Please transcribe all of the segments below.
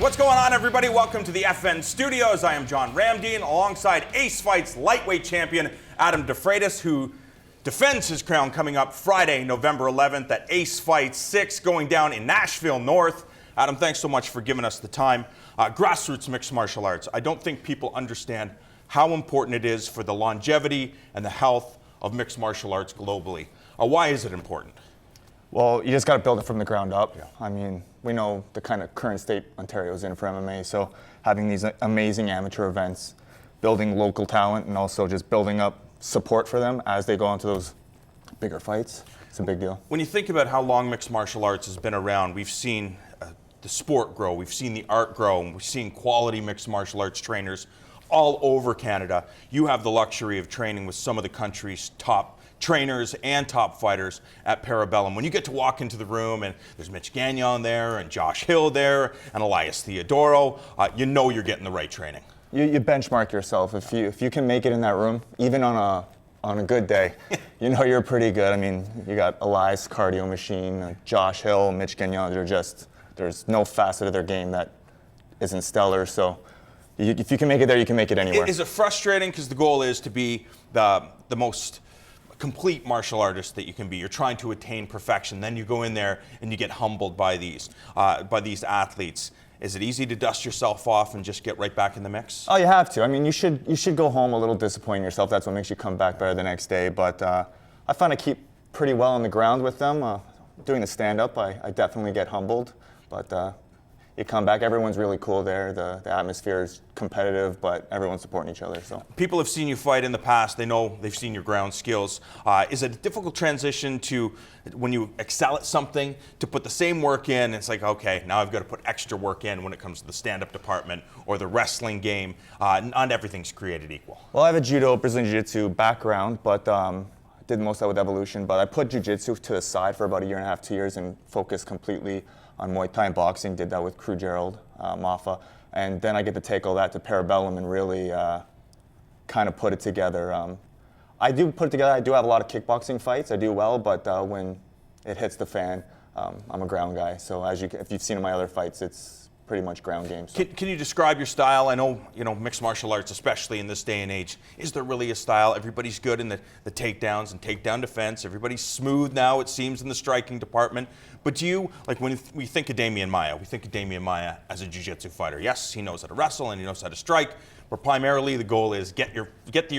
What's going on, everybody? Welcome to the FN Studios. I am John Ramdeen, alongside Ace Fights lightweight champion Adam DeFreitas, who defends his crown coming up Friday, November 11th at Ace Fights 6, going down in Nashville North. Adam, thanks so much for giving us the time. Grassroots mixed martial arts. I don't think people understand how important it is for the longevity and the health of mixed martial arts globally. Why is it important? Well, you just got to build it from the ground up. Yeah. I mean, we know the kind of current state Ontario's in for MMA, so having these amazing amateur events, building local talent, and also just building up support for them as they go into those bigger fights, it's a big deal. When you think about how long mixed martial arts has been around, we've seen the sport grow, we've seen the art grow, and we've seen quality mixed martial arts trainers all over Canada. You have the luxury of training with some of the country's top trainers and top fighters at Parabellum. When you get to walk into the room and there's Mitch Gagnon there and Josh Hill there and Elias Theodorou, you know you're getting the right training. You benchmark yourself. If you can make it in that room, even on a good day, you know you're pretty good. I mean, you got Elias cardio machine, Josh Hill, Mitch Gagnon. There's no facet of their game that isn't stellar. So if you can make it there, you can make it anywhere. Is it frustrating because the goal is to be the most complete martial artist that you can be? You're trying to attain perfection. Then you go in there and you get humbled by these athletes. Is it easy to dust yourself off and just get right back in the mix? Oh, you have to. I mean, you should go home a little disappointing yourself. That's what makes you come back better the next day. But I find I keep pretty well on the ground with them. Doing the stand-up, I definitely get humbled. But you come back, everyone's really cool there. The atmosphere is competitive, but everyone's supporting each other. So people have seen you fight in the past. They know they've seen your ground skills. Is it a difficult transition to, when you excel at something, to put the same work in? It's like, okay, now I've got to put extra work in when it comes to the stand-up department or the wrestling game. Not everything's created equal. Well, I have a judo, Brazilian jiu-jitsu background, but I did most of that with Evolution. But I put jiu-jitsu to the side for about a year and a half, 2 years, and focused completely on Muay Thai and boxing. Did that with Crew Gerald, Mafa. And then I get to take all that to Parabellum and really kind of put it together. I do put it together. I do have a lot of kickboxing fights. I do well, but when it hits the fan, I'm a ground guy. So if you've seen my other fights, it's pretty much ground games. So. Can you describe your style? I know, mixed martial arts, especially in this day and age, is there really a style? Everybody's good in the takedowns and takedown defense. Everybody's smooth now, it seems, in the striking department. But do you, like when we think of Damian Maia, we think of Damian Maia as a jiu-jitsu fighter. Yes, he knows how to wrestle and he knows how to strike, but primarily the goal is get your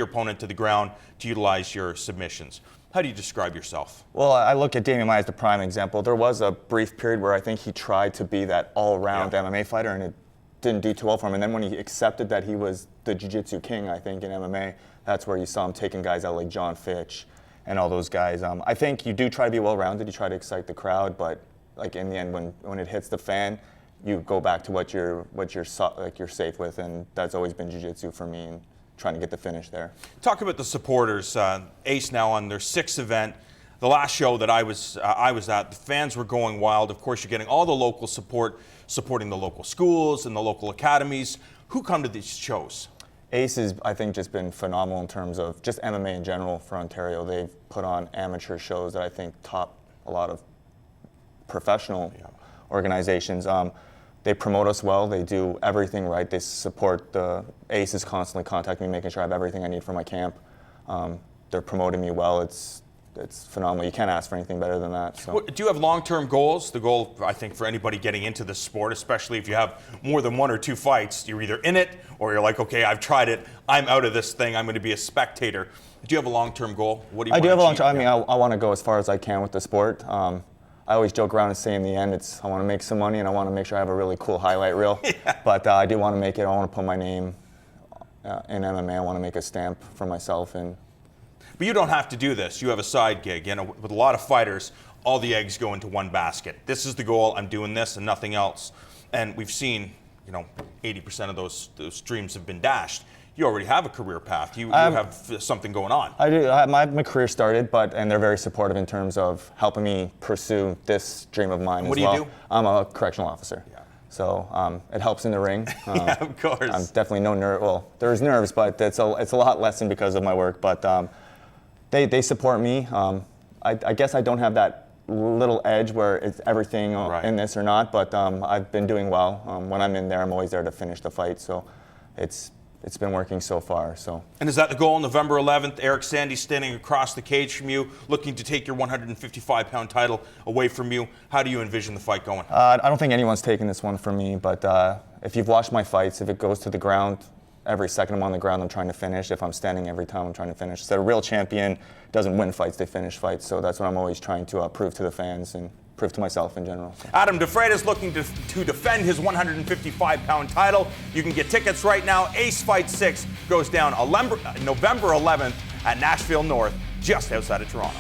opponent to the ground to utilize your submissions. How do you describe yourself? Well, I look at Damian Maia as the prime example. There was a brief period where I think he tried to be that all-around MMA fighter, and it didn't do too well for him. And then when he accepted that he was the jiu-jitsu king, I think, in MMA, that's where you saw him taking guys out like John Fitch and all those guys. I think you do try to be well-rounded. You try to excite the crowd, but like in the end, when it hits the fan, you go back to what you're safe with, and that's always been jiu-jitsu for me. And trying to get the finish there. Talk about the supporters. Ace now on their 6th event. The last show that I was at, the fans were going wild. Of course, you're getting all the local support, supporting the local schools and the local academies. Who come to these shows? Ace has, I think, just been phenomenal in terms of just MMA in general for Ontario. They've put on amateur shows that I think top a lot of professional organizations. They promote us well. They do everything right. They support the Ace is constantly contacting me, making sure I have everything I need for my camp. They're promoting me well. It's phenomenal. You can't ask for anything better than that. So. Do you have long-term goals? The goal, I think, for anybody getting into this sport, especially if you have more than 1 or 2 fights, you're either in it or you're like, okay, I've tried it. I'm out of this thing. I'm going to be a spectator. Do you have a long-term goal? What do you? I do have a long-term. I mean, I want to go as far as I can with the sport. I always joke around and say in the end, I want to make some money and I want to make sure I have a really cool highlight reel. Yeah. But I do want to make it. I want to put my name in MMA. I want to make a stamp for myself. But you don't have to do this. You have a side gig. With a lot of fighters, all the eggs go into one basket. This is the goal. I'm doing this and nothing else. And we've seen, 80% of those dreams have been dashed. You already have a career path. You have something going on. I do. My career started, and they're very supportive in terms of helping me pursue this dream of mine what as well. What do you do? I'm a correctional officer. Yeah. So it helps in the ring. Yeah, of course. I'm definitely no nerve. Well, there's nerves, but it's a lot lessened because of my work. But they support me. I guess I don't have that little edge where it's everything Right. in this or not, but I've been doing well. When I'm in there, I'm always there to finish the fight, so it's been working so far. So. And is that the goal? November 11th, Eric Sandy standing across the cage from you, looking to take your 155-pound title away from you. How do you envision the fight going? I don't think anyone's taking this one from me, but if you've watched my fights, if it goes to the ground, every second I'm on the ground, I'm trying to finish. If I'm standing every time, I'm trying to finish. So a real champion doesn't win fights, they finish fights. So that's what I'm always trying to prove to the fans and prove to myself in general. So. Adam DeFreitas looking to defend his 155-pound title. You can get tickets right now. Ace Fight 6 goes down November 11th at Nashville North, just outside of Toronto.